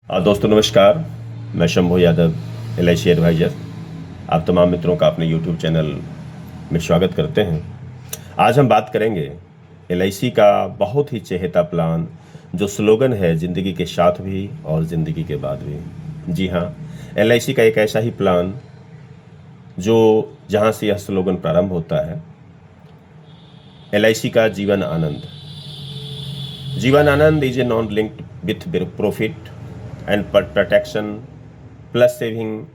दोस्तों नमस्कार। मैं शंभू यादव, LIC एडवाइज़र, आप तमाम मित्रों का अपने YouTube चैनल में स्वागत करते हैं। आज हम बात करेंगे LIC का बहुत ही चहेता प्लान, जो स्लोगन है ज़िंदगी के साथ भी और ज़िंदगी के बाद भी। जी हाँ, LIC का एक ऐसा ही प्लान जो जहाँ से यह स्लोगन प्रारंभ होता है, LIC का Jeevan Anand. Jeevan Anand is a non linked with profit and protection plus saving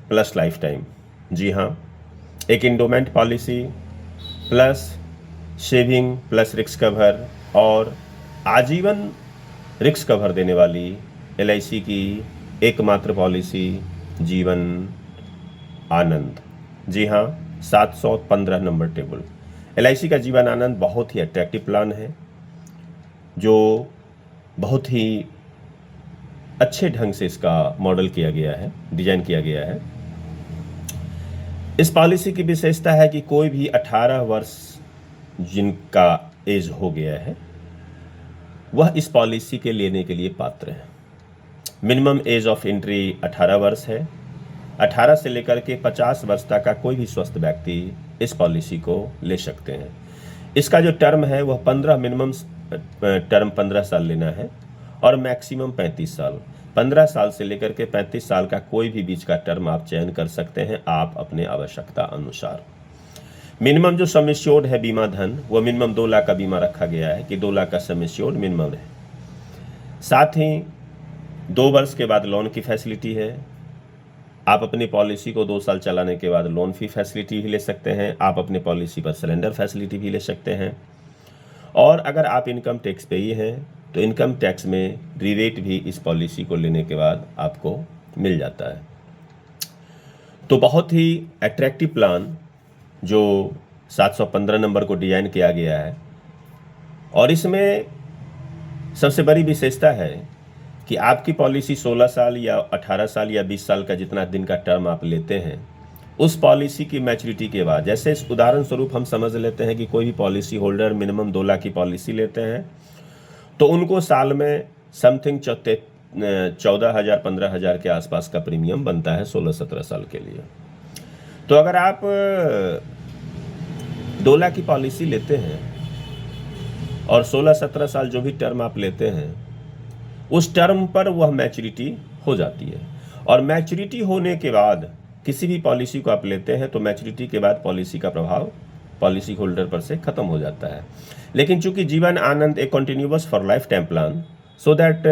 plus lifetime. जी हाँ, एक endowment policy plus saving plus risk cover और आजीवन रिस्क कवर देने वाली LIC की एकमात्र पॉलिसी जीवन आनंद। जी हाँ, 715 नंबर टेबल। LIC का जीवन आनंद बहुत ही अट्रैक्टिव प्लान है, जो बहुत ही अच्छे ढंग से इसका मॉडल किया गया है, डिजाइन किया गया है। इस पॉलिसी की विशेषता है कि कोई भी 18 वर्ष जिनका एज हो गया है वह इस पॉलिसी के लेने के लिए पात्र है। मिनिमम एज ऑफ एंट्री 18 वर्ष है। 18 से लेकर के 50 वर्ष तक का कोई भी स्वस्थ व्यक्ति इस पॉलिसी को ले सकते हैं। इसका जो टर्म है वह 15 मिनिमम टर्म 15 साल लेना है और मैक्सिमम 35 साल। 15 साल से लेकर के 35 साल का कोई भी बीच का टर्म आप चयन कर सकते हैं, आप अपने आवश्यकता अनुसार। मिनिमम जो सम एश्योर्ड है बीमा धन, वो मिनिमम 2 लाख का बीमा रखा गया है कि 2 लाख का सम एश्योर्ड मिनिमम है। साथ ही 2 वर्ष के बाद लोन की फैसिलिटी है। आप अपनी पॉलिसी को 2 साल चलाने के बाद लोन फी फैसिलिटी भी ले सकते हैं। आप अपनी पॉलिसी पर सरेंडर फैसिलिटी भी ले सकते हैं। और अगर आप इनकम टैक्स पेई हैं तो इनकम टैक्स में रिबेट भी इस पॉलिसी को लेने के बाद आपको मिल जाता है। तो बहुत ही अट्रैक्टिव प्लान जो 715 नंबर को डिजाइन किया गया है, और इसमें सबसे बड़ी विशेषता है कि आपकी पॉलिसी 16 साल या 18 साल या 20 साल का जितना दिन का टर्म आप लेते हैं, उस पॉलिसी की मैच्योरिटी के बाद, जैसे इस उदाहरण स्वरूप हम समझ लेते हैं कि कोई भी पॉलिसी होल्डर मिनिमम 2 लाख की पॉलिसी लेते हैं तो उनको साल में समथिंग 14,000 15,000 के आसपास का प्रीमियम बनता है 16-17 साल के लिए। तो अगर आप 2 लाख की पॉलिसी लेते हैं और 16-17 साल जो भी टर्म आप लेते हैं, उस टर्म पर वह मैच्योरिटी हो जाती है। और मैच्योरिटी होने के बाद किसी भी पॉलिसी को आप लेते हैं तो मैच्योरिटी के बाद पॉलिसी का प्रभाव पॉलिसी होल्डर पर से खत्म हो जाता है। लेकिन चूंकि जीवन आनंद एक continuous for life time plan, so that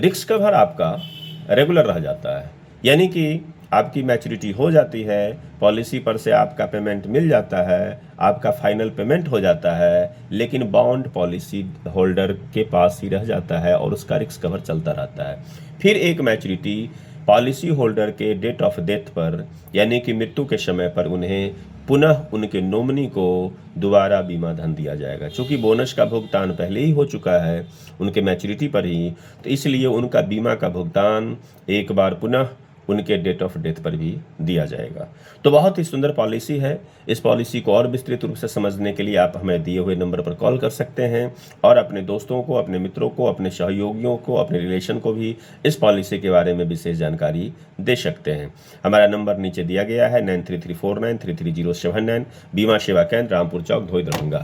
risk cover आपका रेगुलर रह जाता है। यानी कि आपकी मैच्योरिटी हो जाती है, पॉलिसी पर से आपका पेमेंट मिल जाता है, आपका फाइनल पेमेंट हो जाता है, लेकिन बॉन्ड पॉलिसी होल्डर के पास ही रह जाता है और उसका रिस्क कवर चलता रहता है। फिर एक मैच्योरिटी पॉलिसी होल्डर के डेट ऑफ डेथ पर, यानी कि मृत्यु के समय पर उन्हें पुनः उनके नॉमिनी को दोबारा बीमा धन दिया जाएगा। चूँकि बोनस का भुगतान पहले ही हो चुका है उनके मैच्योरिटी पर ही, तो इसलिए उनका बीमा का भुगतान एक बार पुनः उनके डेट ऑफ डेथ पर भी दिया जाएगा। तो बहुत ही सुंदर पॉलिसी है। इस पॉलिसी को और विस्तृत रूप से समझने के लिए आप हमें दिए हुए नंबर पर कॉल कर सकते हैं और अपने दोस्तों को, अपने मित्रों को, अपने सहयोगियों को, अपने रिलेशन को भी इस पॉलिसी के बारे में विशेष जानकारी दे सकते हैं। हमारा नंबर नीचे दिया गया है 9334933079। बीमा सेवा केंद्र, रामपुर चौक, धोई, दरभंगा।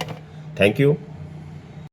Thank you.